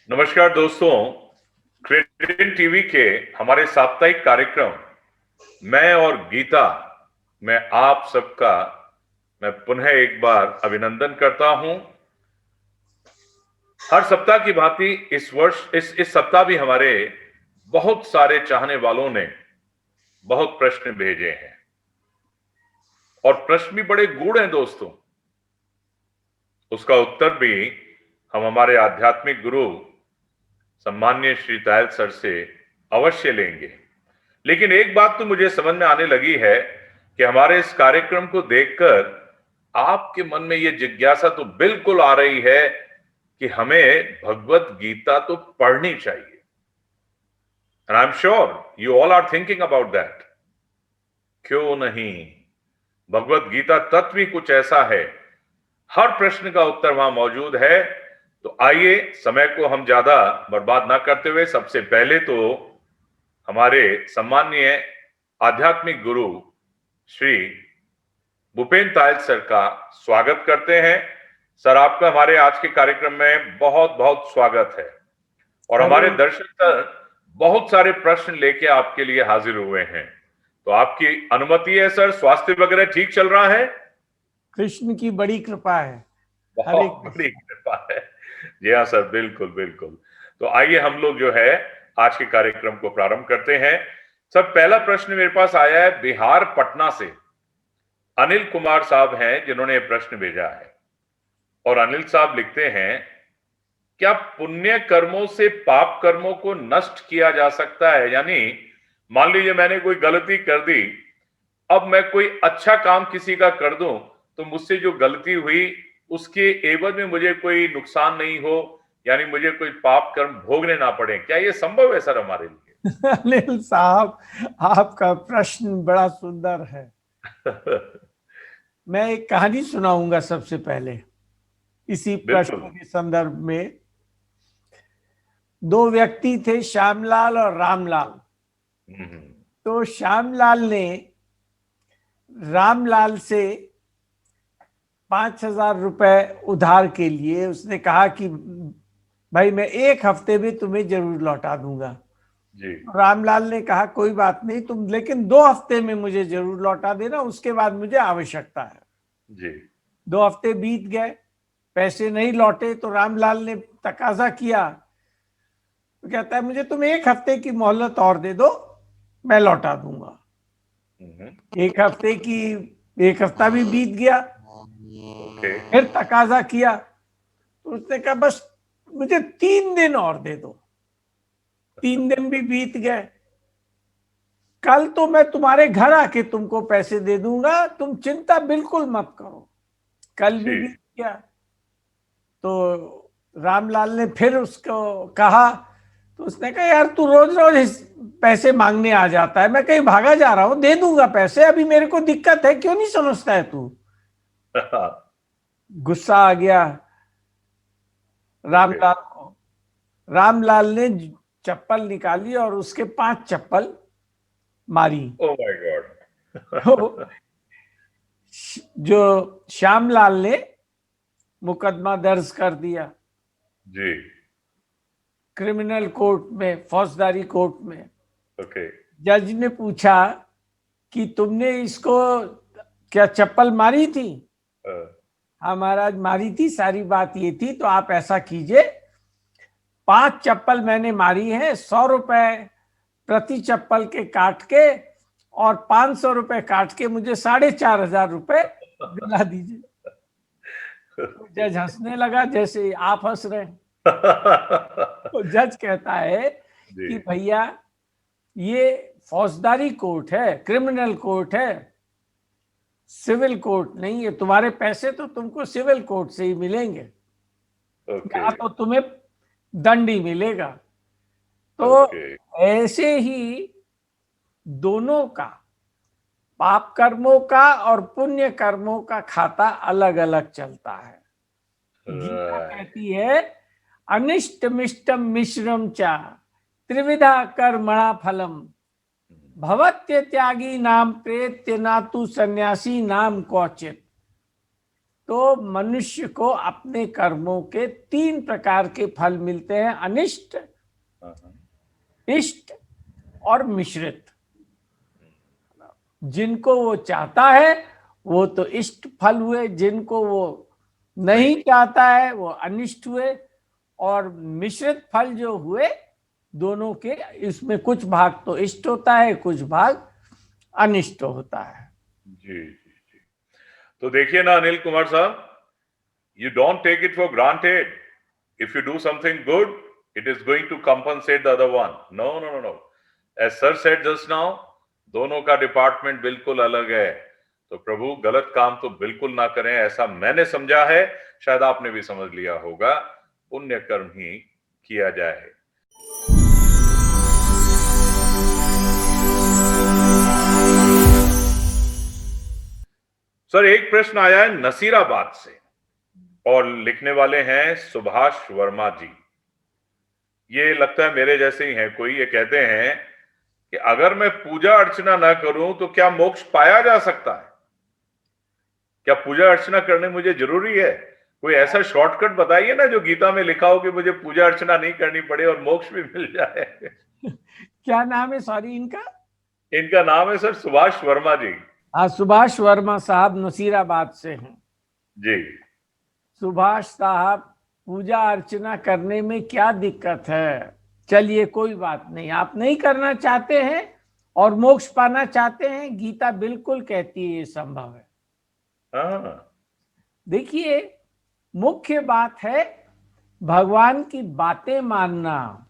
नमस्कार दोस्तों। Credit TV के हमारे साप्ताहिक कार्यक्रम मैं और गीता में आप सबका मैं पुनः एक बार अभिनंदन करता हूं। हर सप्ताह की भांति इस वर्ष इस सप्ताह भी हमारे बहुत सारे चाहने वालों ने बहुत प्रश्न भेजे हैं और प्रश्न भी बड़े गूढ़ हैं दोस्तों। उसका उत्तर भी हम हमारे आध्यात्मिक गुरु सम्माननीय श्री तायल सर से अवश्य लेंगे। लेकिन एक बात तो मुझे समझ में आने लगी है कि हमारे इस कार्यक्रम को देखकर आपके मन में यह जिज्ञासा तो बिल्कुल आ रही है कि हमें भगवत गीता तो पढ़नी चाहिए। And I am sure you all are thinking about that. क्यों नहीं, भगवत गीता तत्व ही कुछ ऐसा है, हर प्रश्न का उत्तर वहां मौजूद है। तो आइए समय को हम ज्यादा बर्बाद ना करते हुए सबसे पहले तो हमारे सम्माननीय आध्यात्मिक गुरु श्री भूपेन तायल सर का स्वागत करते हैं। सर, आपका हमारे आज के कार्यक्रम में बहुत बहुत स्वागत है। और हमारे दर्शक सर बहुत सारे प्रश्न लेके आपके लिए हाजिर हुए हैं, तो आपकी अनुमति है सर? स्वास्थ्य वगैरह ठीक चल रहा है? कृष्ण की बड़ी कृपा है। बहुत बड़ी कृपा है। जी हाँ सर, बिल्कुल बिल्कुल। तो आइए हम लोग जो है आज के कार्यक्रम को प्रारंभ करते हैं। सर, पहला प्रश्न मेरे पास आया है बिहार पटना से। अनिल कुमार साहब हैं जिन्होंने ये प्रश्न भेजा है। और अनिल साहब लिखते हैं, क्या पुण्य कर्मों से पाप कर्मों को नष्ट किया जा सकता है? यानी मान लीजिए मैंने कोई गलती कर दी, अब मैं कोई अच्छा काम किसी का कर दूं तो मुझसे जो गलती हुई उसके एवज में मुझे कोई नुकसान नहीं हो, यानी मुझे कोई पाप कर्म भोगने ना पड़े। क्या ये संभव है सर हमारे लिए? अनिल साहब, आपका प्रश्न बड़ा सुंदर है। मैं एक कहानी सुनाऊंगा सबसे पहले इसी प्रश्न के संदर्भ में। दो व्यक्ति थे, श्यामलाल और रामलाल। तो श्यामलाल ने रामलाल से 5,000 रुपए उधार के लिए उसने कहा कि भाई मैं 1 हफ्ते में तुम्हें जरूर लौटा दूंगा। जी। रामलाल ने कहा कोई बात नहीं, तुम लेकिन 2 हफ्ते में मुझे जरूर लौटा देना, उसके बाद मुझे आवश्यकता है। जी। 2 हफ्ते बीत गए, पैसे नहीं लौटे। तो रामलाल ने तकाजा किया, तो कहता है मुझे तुम 1 हफ्ते की मोहलत और दे दो, मैं लौटा दूंगा। 1 हफ्ता भी बीत गया। फिर तकाजा किया, तो उसने कहा बस मुझे 3 दिन और दे दो। 3 दिन भी बीत गए। कल तो मैं तुम्हारे घर आके तुमको पैसे दे दूंगा, तुम चिंता बिल्कुल मत करो। कल भी बीत गया। तो रामलाल ने फिर उसको कहा, तो उसने कहा यार तू रोज रोज पैसे मांगने आ जाता है, मैं कहीं भागा जा रहा हूं, दे दूंगा पैसे, अभी मेरे को दिक्कत है, क्यों नहीं समझता है तू? गुस्सा आ गया रामलाल को। रामलाल ने चप्पल निकाली और उसके 5 चप्पल मारी। Oh my God. तो जो श्यामलाल ने मुकदमा दर्ज कर दिया जी। क्रिमिनल कोर्ट में, फौजदारी कोर्ट में। ओके। जज ने पूछा कि तुमने इसको क्या चप्पल मारी थी? हाँ महाराज मारी थी, सारी बात ये थी। तो आप ऐसा कीजिए, 5 चप्पल मैंने मारी है, 100 रुपए प्रति चप्पल के काट के और 500 रुपए काट के मुझे 4,500 रुपए दिला दीजिए। तो जज हंसने लगा जैसे आप हंस रहे हैं। तो जज कहता है कि भैया ये फौजदारी कोर्ट है, क्रिमिनल कोर्ट है, सिविल कोर्ट नहीं है। तुम्हारे पैसे तो तुमको सिविल कोर्ट से ही मिलेंगे, या तो तुम्हें दंड ही मिलेगा। तो ऐसे ही दोनों का, पाप कर्मों का और पुण्य कर्मों का खाता अलग अलग चलता है। गीता कहती है अनिष्ट मिष्टम मिश्रम चा त्रिविधा कर्मणा फलम भवत्य त्यागी नाम प्रेत्य नातु सन्यासी नाम क्वचित। तो मनुष्य को अपने कर्मों के 3 प्रकार के फल मिलते हैं, अनिष्ट, इष्ट और मिश्रित। जिनको वो चाहता है वो तो इष्ट फल हुए, जिनको वो नहीं चाहता है वो अनिष्ट हुए, और मिश्रित फल जो हुए दोनों के, इसमें कुछ भाग तो इष्ट होता है, कुछ भाग अनिष्ट होता है। जी जी जी। तो देखिए ना अनिल कुमार साहब, you don't take it for granted. If you do something good, it is going to compensate the other one. No, no, no, no. As sir said just now, दोनों का डिपार्टमेंट बिल्कुल अलग है। तो प्रभु गलत काम तो बिल्कुल ना करें, ऐसा मैंने समझा है, शायद आपने भी समझ लिया होगा। पुण्य कर्म ही किया जाए। सर एक प्रश्न आया है नसीराबाद से, और लिखने वाले हैं सुभाष वर्मा जी। ये लगता है मेरे जैसे ही हैं कोई। ये कहते हैं कि अगर मैं पूजा अर्चना ना करूं तो क्या मोक्ष पाया जा सकता है? क्या पूजा अर्चना करने मुझे जरूरी है? कोई ऐसा शॉर्टकट बताइए ना जो गीता में लिखा हो कि मुझे पूजा अर्चना नहीं करनी पड़े और मोक्ष भी मिल जाए। क्या नाम है सॉरी इनका? इनका नाम है सर सुभाष वर्मा जी। हाँ, सुभाष वर्मा साहब नसीराबाद से हैं जी। सुभाष साहब, पूजा अर्चना करने में क्या दिक्कत है? चलिए कोई बात नहीं, आप नहीं करना चाहते हैं और मोक्ष पाना चाहते हैं, गीता बिल्कुल कहती है ये संभव है। देखिए, मुख्य बात है भगवान की बातें मानना,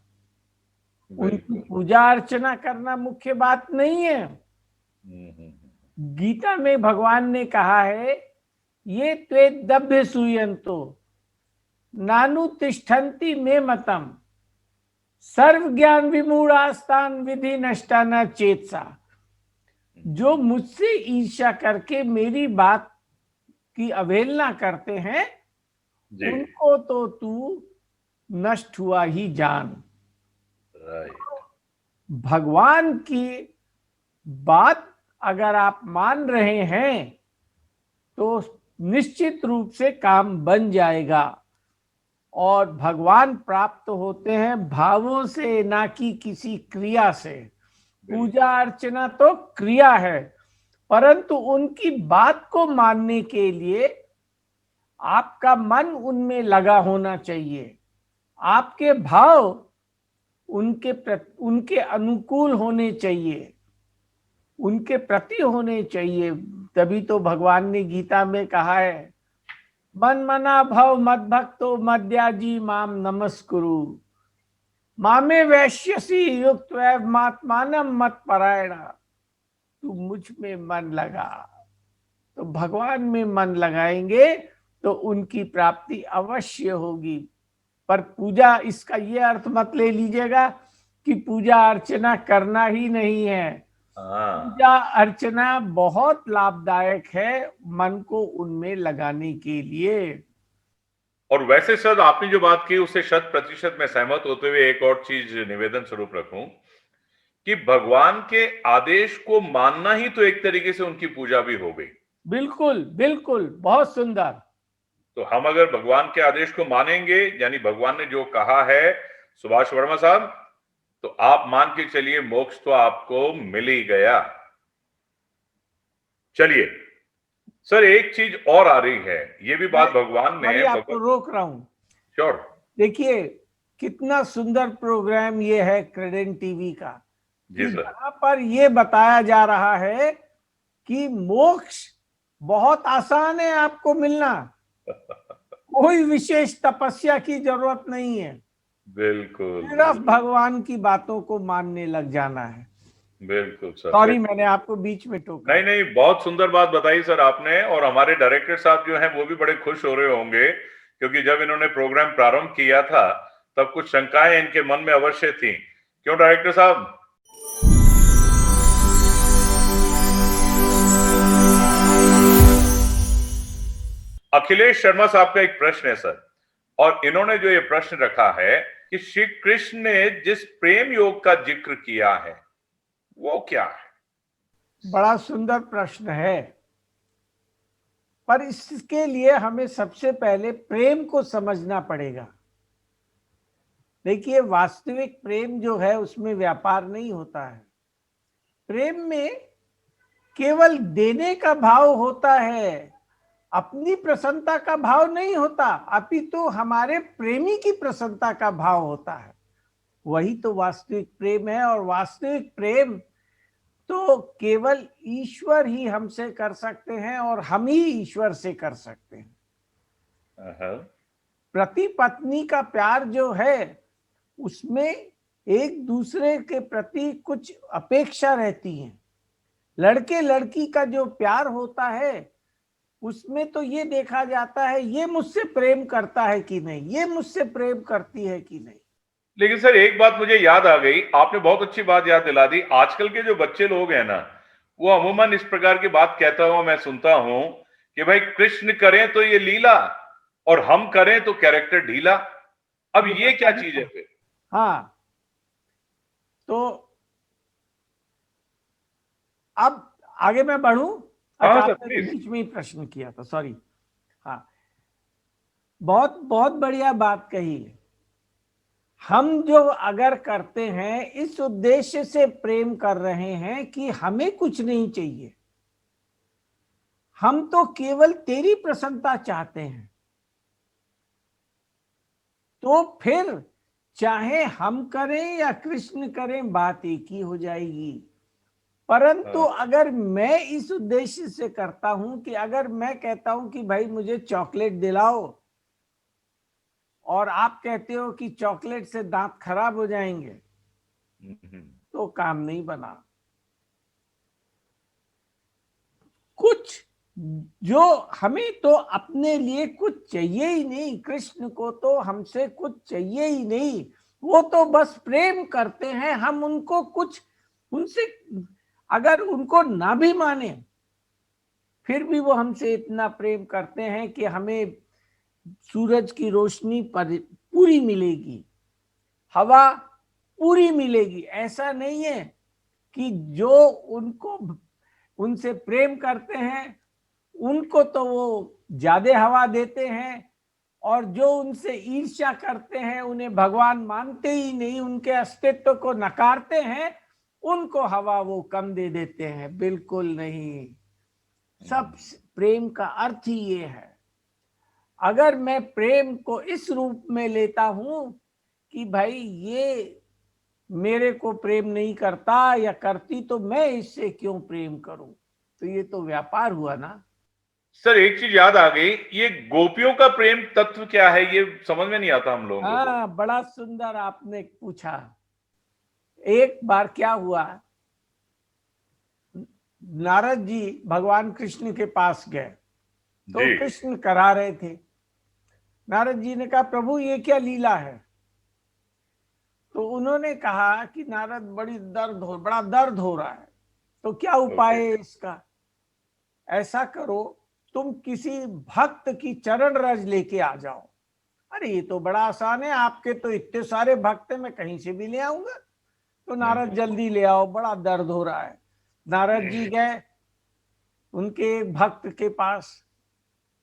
उनकी पूजा अर्चना करना मुख्य बात नहीं है। गीता में भगवान ने कहा है, ये त्वेदभ्य सूयन्तो नानु तिष्ठन्ति मे मतम सर्व ज्ञान विमूढ़ास्तान विधि नष्टा न चेतसा। जो मुझसे ईर्ष्या करके मेरी बात की अवहेलना करते हैं उनको तो तू नष्ट हुआ ही जान। भगवान की बात अगर आप मान रहे हैं तो निश्चित रूप से काम बन जाएगा, और भगवान प्राप्त होते हैं भावों से, ना कि किसी क्रिया से। पूजा अर्चना तो क्रिया है, परंतु उनकी बात को मानने के लिए आपका मन उनमें लगा होना चाहिए, आपके भाव उनके अनुकूल होने चाहिए, उनके प्रति होने चाहिए। तभी तो भगवान ने गीता में कहा है, मन मना भव मद भक्तो मद्याजी माम नमस्कुरु मामे वैश्यसी युक्त मात्मानम मत परायणा। तू मुझ में मन लगा, तो भगवान में मन लगाएंगे तो उनकी प्राप्ति अवश्य होगी। पर पूजा, इसका ये अर्थ मत ले लीजिएगा कि पूजा अर्चना करना ही नहीं है। पूजा अर्चना बहुत लाभदायक है मन को उनमें लगाने के लिए। और वैसे सर आपने जो बात की उससे 100% मैं सहमत होते हुए एक और चीज निवेदन स्वरूप रखूं कि भगवान के आदेश को मानना ही तो एक तरीके से उनकी पूजा भी हो गई। बिल्कुल बिल्कुल, बहुत सुंदर। तो हम अगर भगवान के आदेश को मानेंगे, यानी भगवान ने जो कहा है सुभाष वर्मा साहब, तो आप मान के चलिए मोक्ष तो आपको मिल ही गया। चलिए सर, एक चीज और आ रही है, ये भी बात भगवान ने, आपको रोक रहा हूं। श्योर। देखिए कितना सुंदर प्रोग्राम ये है क्रेडेंट टीवी का, जहां पर ये बताया जा रहा है कि मोक्ष बहुत आसान है आपको मिलना, कोई विशेष तपस्या की जरूरत नहीं है, बिल्कुल सिर्फ भगवान की बातों को मानने लग जाना है। बिल्कुल सर, सॉरी मैंने आपको बीच में टोका। नहीं नहीं, बहुत सुंदर बात बताई सर आपने, और हमारे डायरेक्टर साहब जो हैं वो भी बड़े खुश हो रहे होंगे, क्योंकि जब इन्होंने प्रोग्राम प्रारंभ किया था तब कुछ शंकाएं इनके मन में अवश्य थी। क्यों डायरेक्टर साहब? अखिलेश शर्मा साहब का एक प्रश्न है सर, और इन्होंने जो ये प्रश्न रखा है कि श्री कृष्ण ने जिस प्रेम योग का जिक्र किया है वो क्या है? बड़ा सुंदर प्रश्न है। पर इसके लिए हमें सबसे पहले प्रेम को समझना पड़ेगा। देखिए, वास्तविक प्रेम जो है उसमें व्यापार नहीं होता है। प्रेम में केवल देने का भाव होता है, अपनी प्रसन्नता का भाव नहीं होता, अपितु हमारे प्रेमी की प्रसन्नता का भाव होता है। वही तो वास्तविक प्रेम है। और वास्तविक प्रेम तो केवल ईश्वर ही हमसे कर सकते हैं और हम ही ईश्वर से कर सकते हैं। पति पत्नी का प्यार जो है उसमें एक दूसरे के प्रति कुछ अपेक्षा रहती है। लड़के लड़की का जो प्यार होता है उसमें तो ये देखा जाता है ये मुझसे प्रेम करता है कि नहीं, ये मुझसे प्रेम करती है कि नहीं। लेकिन सर एक बात मुझे याद आ गई, आपने बहुत अच्छी बात याद दिला दी। आजकल के जो बच्चे लोग हैं ना, वो अमूमन इस प्रकार की बात कहता हुआ मैं सुनता हूं कि भाई कृष्ण करें तो ये लीला और हम करें तो कैरेक्टर ढीला। अब ये क्या चीज है फिर? हाँ, तो अब आगे मैं बढ़ूं। अच्छा, आपने बीच में ही प्रश्न किया था, सॉरी। हाँ, बहुत बहुत बढ़िया बात कही है। हम जो अगर करते हैं इस उद्देश्य से प्रेम कर रहे हैं कि हमें कुछ नहीं चाहिए, हम तो केवल तेरी प्रसन्नता चाहते हैं, तो फिर चाहे हम करें या कृष्ण करें बात एक ही हो जाएगी। परंतु अगर मैं इस उद्देश्य से करता हूं कि अगर मैं कहता हूं कि भाई मुझे चॉकलेट दिलाओ और आप कहते हो कि चॉकलेट से दांत खराब हो जाएंगे, तो काम नहीं बना। कुछ जो हमें तो अपने लिए कुछ चाहिए ही नहीं, कृष्ण को तो हमसे कुछ चाहिए ही नहीं, वो तो बस प्रेम करते हैं। हम उनको कुछ, उनसे अगर उनको ना भी माने फिर भी वो हमसे इतना प्रेम करते हैं कि हमें सूरज की रोशनी पूरी मिलेगी, हवा पूरी मिलेगी। ऐसा नहीं है कि जो उनको उनसे प्रेम करते हैं उनको तो वो ज्यादा हवा देते हैं, और जो उनसे ईर्ष्या करते हैं उन्हें भगवान मानते ही नहीं, उनके अस्तित्व को नकारते हैं, उनको हवा वो कम दे देते हैं। बिल्कुल नहीं। सब प्रेम का अर्थ ही ये है। अगर मैं प्रेम को इस रूप में लेता हूं कि भाई ये मेरे को प्रेम नहीं करता या करती तो मैं इससे क्यों प्रेम करूं, तो ये तो व्यापार हुआ ना। सर एक चीज याद आ गई, ये गोपियों का प्रेम तत्व क्या है ये समझ में नहीं आता हम लोगों को। हाँ, बड़ा सुंदर आपने पूछा। एक बार क्या हुआ, नारद जी भगवान कृष्ण के पास गए तो कृष्ण करा रहे थे। नारद जी ने कहा प्रभु ये क्या लीला है? तो उन्होंने कहा कि नारद बड़ा दर्द हो रहा है, तो क्या उपाय है इसका? ऐसा करो, तुम किसी भक्त की चरण रज लेके आ जाओ। अरे ये तो बड़ा आसान है, आपके तो इतने सारे भक्त हैं, मैं कहीं से भी ले आऊंगा। तो नारद जल्दी ले आओ, बड़ा दर्द हो रहा है। नारद जी गए उनके भक्त के पास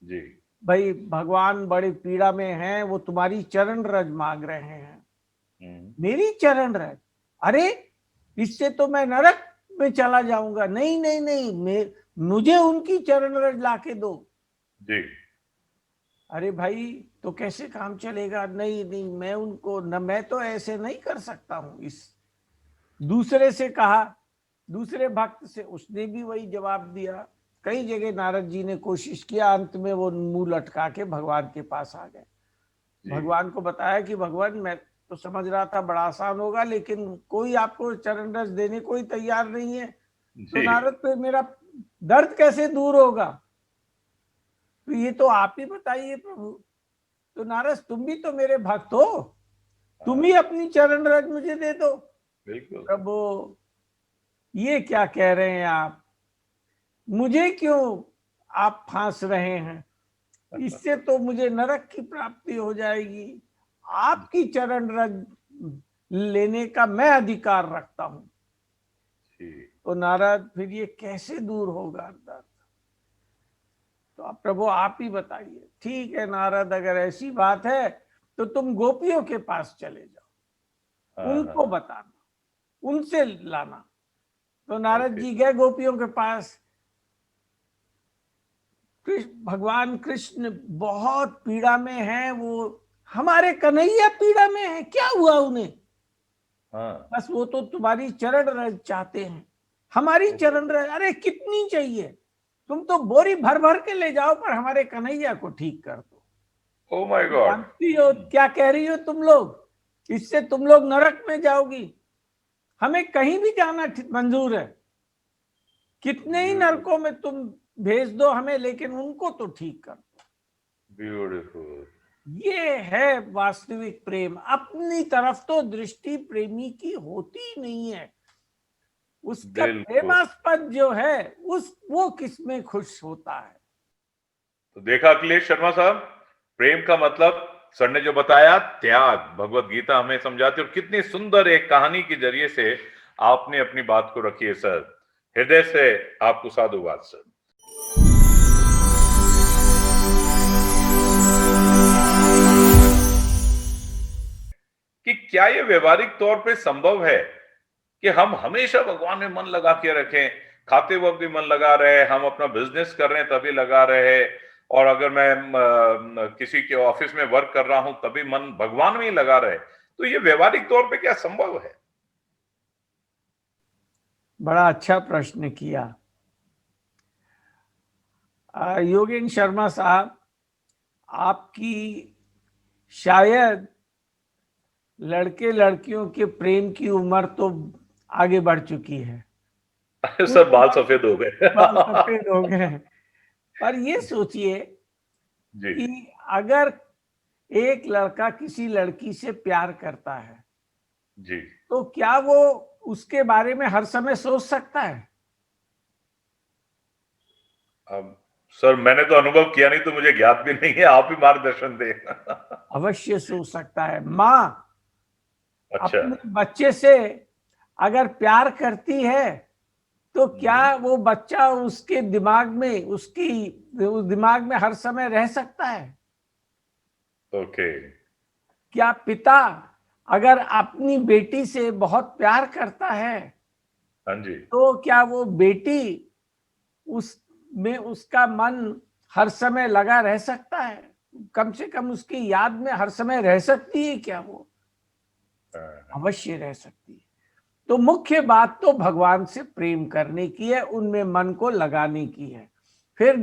जी, भाई भगवान बड़ी पीड़ा में हैं, वो तुम्हारी चरण रज मांग रहे हैं। मेरी चरण रज? अरे इससे तो मैं नरक में चला जाऊंगा। नहीं नहीं नहीं, मुझे उनकी चरण रज लाके दो जी। अरे भाई तो कैसे काम चलेगा? नहीं नहीं, मैं उनको न, मैं तो ऐसे नहीं कर सकता हूं। इस दूसरे से कहा, दूसरे भक्त से, उसने भी वही जवाब दिया। कई जगह नारद जी ने कोशिश किया, अंत में वो मुंह लटका के भगवान के पास आ गए। भगवान को बताया कि भगवान मैं तो समझ रहा था बड़ा आसान होगा, लेकिन कोई आपको चरण रज देने को ही तैयार नहीं है, तो नारद पे मेरा दर्द कैसे दूर होगा? तो ये तो आप ही बताइए प्रभु। तो नारद तुम भी तो मेरे भक्त हो, तुम ही अपनी चरण रज मुझे दे दो। बिल्कुल प्रभु, ये क्या कह रहे हैं आप? मुझे क्यों आप फांस रहे हैं? इससे तो मुझे नरक की प्राप्ति हो जाएगी। आपकी चरण रज लेने का मैं अधिकार रखता हूं। तो नारद फिर ये कैसे दूर होगा दर्द? तो अब प्रभु आप ही बताइए। ठीक है नारद, अगर ऐसी बात है तो तुम गोपियों के पास चले जाओ, उनको बताना, उनसे लाना। तो नारद जी गए गोपियों के पास। भगवान कृष्ण बहुत पीड़ा में है, वो हमारे कन्हैया पीड़ा में है, क्या हुआ उन्हें? बस वो तो तुम्हारी चरण रज चाहते हैं, हमारी चरण रज। अरे कितनी चाहिए? तुम तो बोरी भर भर के ले जाओ, पर हमारे कन्हैया को ठीक कर दो। Oh my God. जानती हो क्या कह रही हो तुम लोग? इससे तुम लोग नरक में जाओगी, हमें कहीं भी जाना मंजूर है, कितने ही नरकों में तुम भेज दो हमें, लेकिन उनको तो ठीक कर दो। ब्यूटीफुल। ये है वास्तविक प्रेम। अपनी तरफ तो दृष्टि प्रेमी की होती ही नहीं है, उसका प्रेमास्पद जो है वो किसमें खुश होता है। तो देखा अखिलेश शर्मा साहब, प्रेम का मतलब सर ने जो बताया, त्याग, भगवत गीता हमें समझाती है। और कितनी सुंदर एक कहानी के जरिए से आपने अपनी बात को रखी है सर। हृदय से आपको साधुवाद सर। कि क्या ये व्यवहारिक तौर पे संभव है कि हम हमेशा भगवान में मन लगा के रखें, खाते वक्त भी मन लगा रहे, हम अपना बिजनेस कर रहे हैं तभी लगा रहे, और अगर मैं किसी के ऑफिस में वर्क कर रहा हूं तभी मन भगवान में ही लगा रहे? तो ये व्यवहारिक तौर पे क्या संभव है? बड़ा अच्छा प्रश्न किया योगेंद्र शर्मा साहब। आपकी शायद लड़के लड़कियों के प्रेम की उम्र तो आगे बढ़ चुकी है। सर बाल सफेद हो गए। बाल सफेद हो गए। पर ये सोचिए कि अगर एक लड़का किसी लड़की से प्यार करता है जी, तो क्या वो उसके बारे में हर समय सोच सकता है? अब सर मैंने तो अनुभव किया नहीं, तो मुझे ज्ञात भी नहीं है, आप ही मार्गदर्शन दें। अवश्य सोच सकता है। माँ अच्छा। अपने बच्चे से अगर प्यार करती है तो क्या वो बच्चा उसके दिमाग में, उस दिमाग में हर समय रह सकता है? ओके। क्या पिता अगर अपनी बेटी से बहुत प्यार करता है, हाँ जी, तो क्या वो बेटी उसमें उसका मन हर समय लगा रह सकता है? कम से कम उसकी याद में हर समय रह सकती है क्या वो? अवश्य रह सकती है। तो मुख्य बात तो भगवान से प्रेम करने की है, उनमें मन को लगाने की है। फिर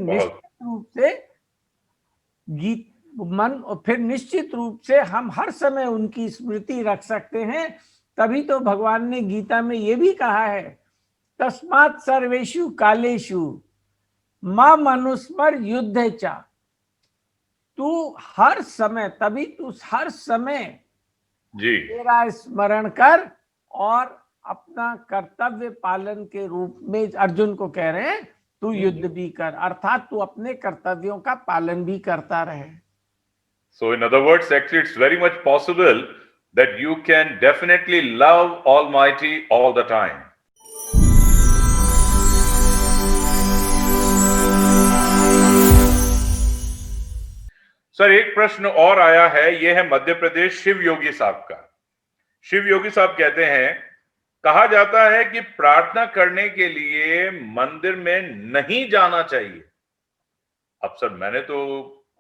निश्चित रूप से हम हर समय उनकी स्मृति रख सकते हैं। तभी तो भगवान ने गीता में ये भी कहा है, तस्मात् सर्वेषु कालेषु मां मनुस्मर युद्धे च। तू हर समय, तभी तू हर समय जी, मेरा स्मरण कर और अपना कर्तव्य पालन के रूप में, अर्जुन को कह रहे हैं, तू युद्ध भी कर, अर्थात तू अपने कर्तव्यों का पालन भी करता रहे। So in other words, actually it's very much possible that you can definitely love Almighty all the time. Sir एक प्रश्न और आया है, यह है मध्य प्रदेश शिव योगी साहब का। शिव योगी साहब कहते हैं, कहा जाता है कि प्रार्थना करने के लिए मंदिर में नहीं जाना चाहिए। अब सर मैंने तो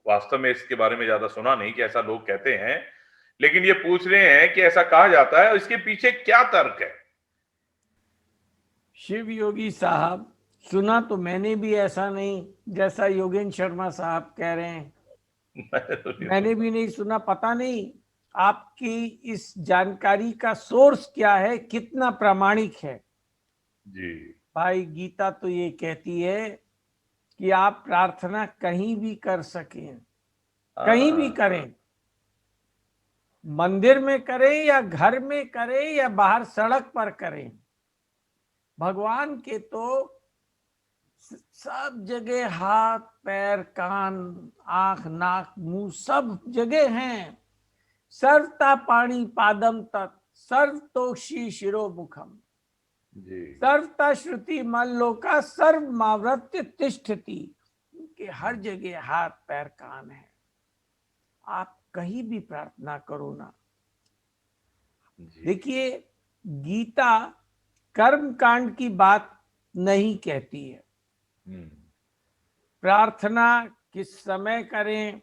वास्तव में इसके बारे में ज्यादा सुना नहीं कि ऐसा लोग कहते हैं, लेकिन ये पूछ रहे हैं कि ऐसा कहा जाता है, इसके पीछे क्या तर्क है? शिव योगी साहब, सुना तो मैंने भी ऐसा नहीं जैसा योगेंद्र शर्मा साहब कह रहे हैं। मैंने भी नहीं सुना। पता नहीं आपकी इस जानकारी का सोर्स क्या है, कितना प्रामाणिक है। जी भाई, गीता तो ये कहती है कि आप प्रार्थना कहीं भी कर सकें, कहीं भी करें, मंदिर में करें या घर में करें या बाहर सड़क पर करें। भगवान के तो सब जगह हाथ, पैर, कान, आंख, नाक, मुंह सब जगह हैं। सर्वता पाणी पादम तत् सर्वतोषी शिरोमुखम, सर्वता श्रुति मल्लोका सर्वमावृत्य तिष्ठति। आपके हर जगह हाथ पैर कान है, आप कहीं भी प्रार्थना करो ना। जी। देखिए, गीता कर्म कांड की बात नहीं कहती है। हम्म। प्रार्थना किस समय करें,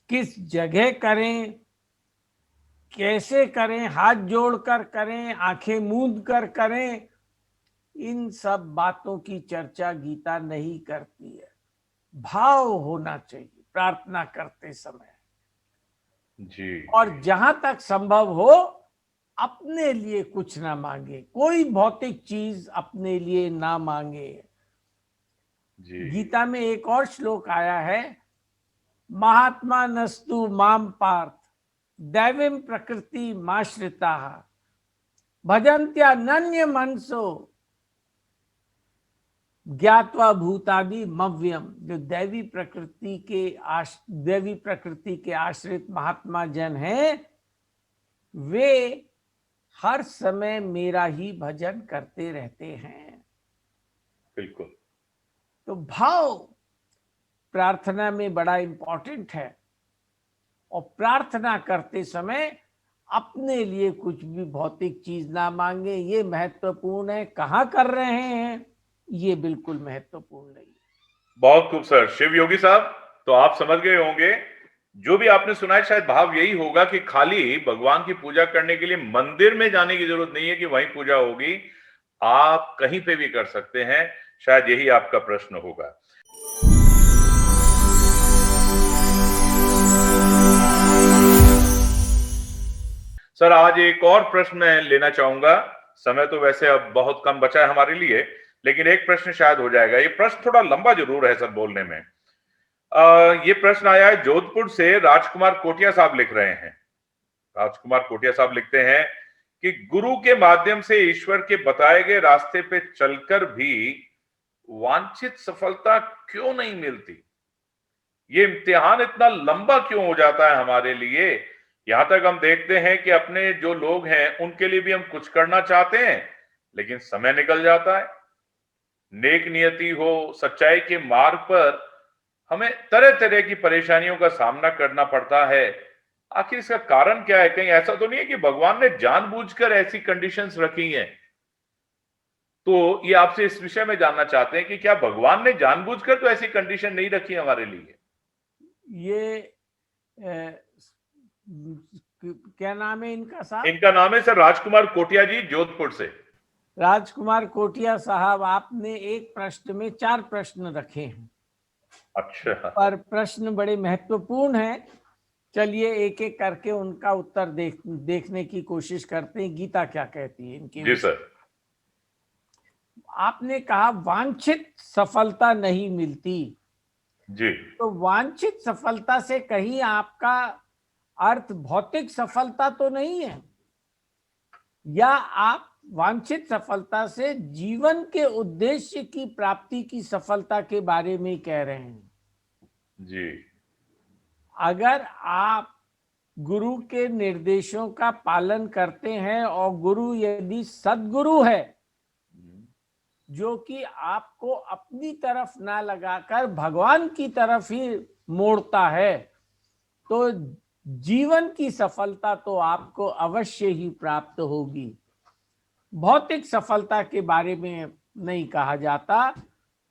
किस जगह करें, कैसे करें, हाथ जोड़कर करें, आंखें मूंद कर करें, इन सब बातों की चर्चा गीता नहीं करती है। भाव होना चाहिए प्रार्थना करते समय, जी। और जहां तक संभव हो अपने लिए कुछ ना मांगे, कोई भौतिक चीज अपने लिए ना मांगे। जी। गीता में एक और श्लोक आया है, महात्मा नस्तु माम पार्थ दैवीं प्रकृति माश्रिता भजन्त्या नन्य मनसो ज्ञात्वा भूतादि मव्यम। जो दैवी प्रकृति के आश्रित महात्मा जन हैं, वे हर समय मेरा ही भजन करते रहते हैं। बिल्कुल। तो भाव प्रार्थना में बड़ा इंपॉर्टेंट है, और प्रार्थना करते समय अपने लिए कुछ भी भौतिक चीज ना मांगे, ये महत्वपूर्ण है। कहाँ कर रहे हैं ये बिल्कुल महत्वपूर्ण नहीं। बहुत खूब सर। शिव योगी साहब, तो आप समझ गए होंगे, जो भी आपने सुना है शायद भाव यही होगा कि खाली भगवान की पूजा करने के लिए मंदिर में जाने की जरूरत नहीं है कि वहीं पूजा होगी, आप कहीं पे भी कर सकते हैं। शायद यही आपका प्रश्न होगा। सर, आज एक और प्रश्न मैं लेना चाहूंगा। समय तो वैसे अब बहुत कम बचा है हमारे लिए, लेकिन एक प्रश्न शायद हो जाएगा। ये प्रश्न थोड़ा लंबा जरूर है सर बोलने में। ये प्रश्न आया है जोधपुर से, राजकुमार कोटिया साहब लिख रहे हैं। राजकुमार कोटिया साहब लिखते हैं कि गुरु के माध्यम से ईश्वर के बताए गए रास्ते पे चलकर भी वांछित सफलता क्यों नहीं मिलती? ये इम्तिहान इतना लंबा क्यों हो जाता है हमारे लिए? यहां तक हम देखते हैं कि अपने जो लोग हैं उनके लिए भी हम कुछ करना चाहते हैं, लेकिन समय निकल जाता है। नेक नियति हो, सच्चाई के मार्ग पर हमें तरह तरह की परेशानियों का सामना करना पड़ता है। आखिर इसका कारण क्या है? कहीं ऐसा तो नहीं है कि भगवान ने जानबूझकर ऐसी कंडीशंस रखी हैं? तो ये आपसे इस विषय में जानना चाहते हैं कि क्या भगवान ने जानबूझकर तो ऐसी कंडीशन नहीं रखी हमारे लिए? ये क्या नाम है इनका साहब? इनका नाम है सर राजकुमार कोटिया जी, जोधपुर से। राजकुमार कोटिया साहब, आपने एक प्रश्न में 4 प्रश्न रखे हैं। अच्छा। पर प्रश्न बड़े महत्वपूर्ण हैं। चलिए एक एक करके उनका उत्तर देखने की कोशिश करते हैं, गीता क्या कहती है इनके जी विषय। सर। आपने कहा वांछित सफलता नहीं मिलती, जी। तो वांछित सफलता से कहीं आपका अर्थ भौतिक सफलता तो नहीं है? या आप वांछित सफलता से जीवन के उद्देश्य की प्राप्ति की सफलता के बारे में कह रहे हैं? जी। अगर आप गुरु के निर्देशों का पालन करते हैं, और गुरु यदि सद्गुरु है जो कि आपको अपनी तरफ ना लगाकर भगवान की तरफ ही मोड़ता है, तो जीवन की सफलता तो आपको अवश्य ही प्राप्त होगी। भौतिक सफलता के बारे में नहीं कहा जाता,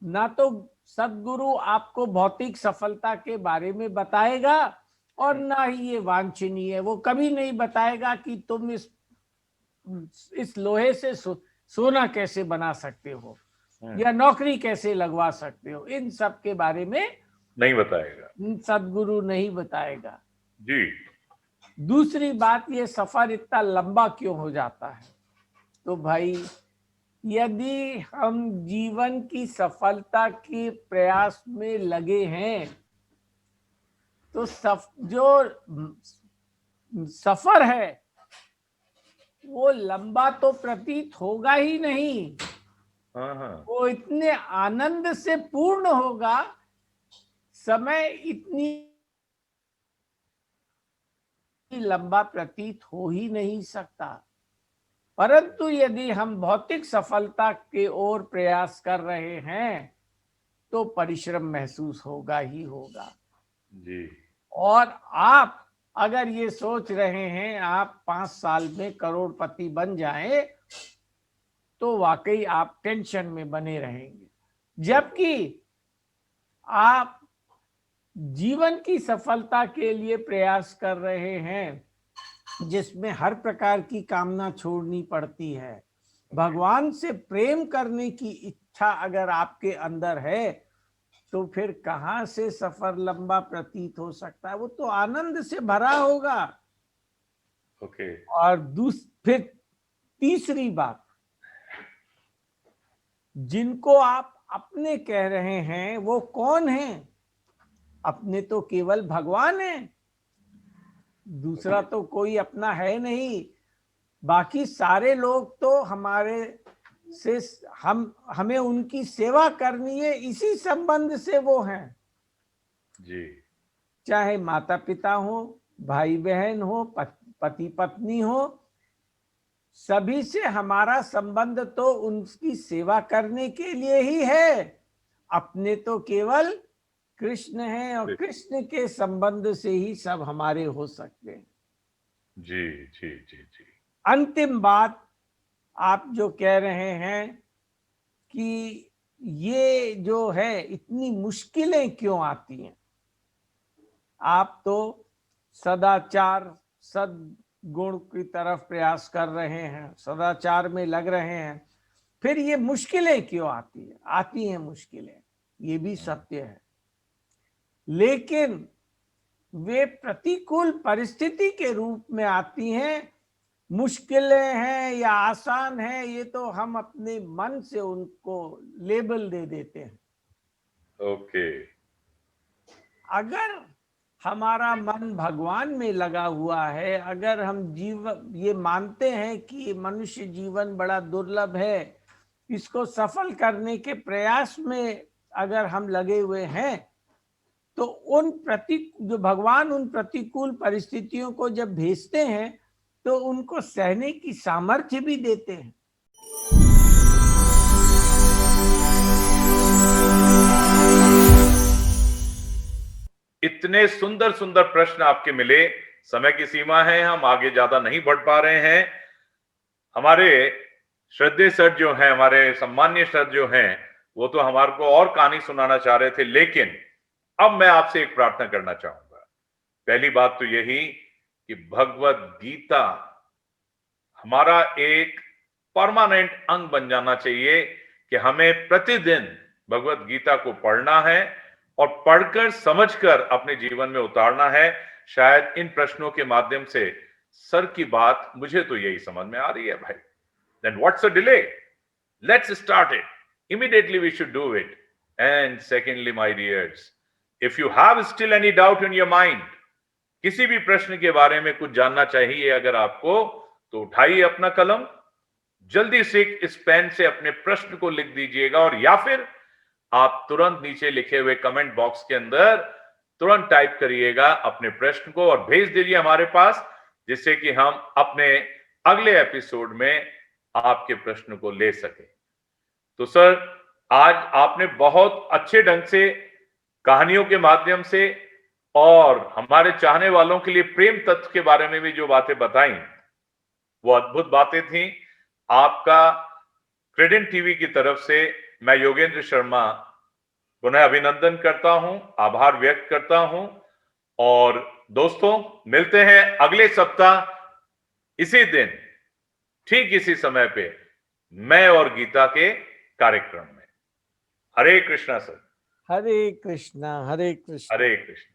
ना तो सद्गुरु आपको भौतिक सफलता के बारे में बताएगा, और ना ही ये वांछनीय है। वो कभी नहीं बताएगा कि तुम इस लोहे से सोना कैसे बना सकते हो, या नौकरी कैसे लगवा सकते हो। इन सब के बारे में नहीं बताएगा, सद्गुरु नहीं बताएगा। जी। दूसरी बात, ये सफर इतना लंबा क्यों हो जाता है? तो भाई, यदि हम जीवन की सफलता के प्रयास में लगे हैं, तो जो सफर है वो लंबा तो प्रतीत होगा ही नहीं। हाँ हाँ। वो इतने आनंद से पूर्ण होगा, समय इतनी लंबा प्रतीत हो ही नहीं सकता। परंतु यदि हम भौतिक सफलता के ओर प्रयास कर रहे हैं, तो परिश्रम महसूस होगा ही होगा। जी। और आप अगर ये सोच रहे हैं आप 5 साल में करोड़पति बन जाएं, तो वाकई आप टेंशन में बने रहेंगे। जबकि आप जीवन की सफलता के लिए प्रयास कर रहे हैं, जिसमें हर प्रकार की कामना छोड़नी पड़ती है। भगवान से प्रेम करने की इच्छा अगर आपके अंदर है, तो फिर कहां से सफर लंबा प्रतीत हो सकता है? वो तो आनंद से भरा होगा। ओके। और फिर तीसरी बात, जिनको आप अपने कह रहे हैं वो कौन हैं? अपने तो केवल भगवान हैं, दूसरा तो कोई अपना है नहीं। बाकी सारे लोग तो हमारे से हमें उनकी सेवा करनी है, इसी संबंध से वो हैं। जी। चाहे माता पिता हो, भाई बहन हो, पति पत्नी हो, सभी से हमारा संबंध तो उनकी सेवा करने के लिए ही है। अपने तो केवल कृष्ण हैं, और कृष्ण के संबंध से ही सब हमारे हो सकते हैं। जी जी जी जी। अंतिम बात, आप जो कह रहे हैं कि ये जो है इतनी मुश्किलें क्यों आती हैं, आप तो सदाचार सद्गुण की तरफ प्रयास कर रहे हैं, सदाचार में लग रहे हैं, फिर ये मुश्किलें क्यों आती है? आती हैं मुश्किलें, ये भी सत्य है, लेकिन वे प्रतिकूल परिस्थिति के रूप में आती हैं। मुश्किलें हैं या आसान है, ये तो हम अपने मन से उनको लेबल दे देते हैं। ओके। अगर हमारा मन भगवान में लगा हुआ है, अगर हम ये मानते हैं कि मनुष्य जीवन बड़ा दुर्लभ है, इसको सफल करने के प्रयास में अगर हम लगे हुए हैं, तो जो भगवान उन प्रतिकूल परिस्थितियों को जब भेजते हैं, तो उनको सहने की सामर्थ्य भी देते हैं। इतने सुंदर सुंदर प्रश्न आपके मिले, समय की सीमा है, हम आगे ज्यादा नहीं बढ़ पा रहे हैं। हमारे श्रद्धेय सर जो हैं, हमारे सम्मान्य सर जो हैं, वो तो हमारे को और कहानी सुनाना चाह रहे थे, लेकिन अब मैं आपसे एक प्रार्थना करना चाहूंगा। पहली बात तो यही कि भगवत गीता हमारा एक परमानेंट अंग बन जाना चाहिए कि हमें प्रतिदिन भगवत गीता को पढ़ना है और पढ़कर समझकर अपने जीवन में उतारना है। शायद इन प्रश्नों के माध्यम से सर की बात मुझे तो यही समझ में आ रही है भाई। Then what's the delay? Let's start it. Immediately we should do it. And secondly, my dears, if you have still any doubt in your mind, किसी भी प्रश्न के बारे में कुछ जानना चाहिए अगर आपको, तो उठाइए अपना कलम, जल्दी से इस पेन से अपने प्रश्न को लिख दीजिएगा, और या फिर आप तुरंत नीचे लिखे हुए कमेंट बॉक्स के अंदर तुरंत टाइप करिएगा अपने प्रश्न को और भेज दीजिए हमारे पास, जिससे कि हम अपने अगले एपिसोड में आपके प्रश्न को ले सके। तो सर, आज आपने बहुत अच्छे ढंग से कहानियों के माध्यम से और हमारे चाहने वालों के लिए प्रेम तत्व के बारे में भी जो बातें बताई, वो अद्भुत बातें थी। आपका क्रेडेंट टीवी की तरफ से मैं योगेंद्र शर्मा पुनः अभिनंदन करता हूं, आभार व्यक्त करता हूं। और दोस्तों, मिलते हैं अगले सप्ताह इसी दिन ठीक इसी समय पे मैं और गीता के कार्यक्रम में। हरे कृष्णा सर। हरे कृष्णा, हरे कृष्णा, हरे कृष्णा।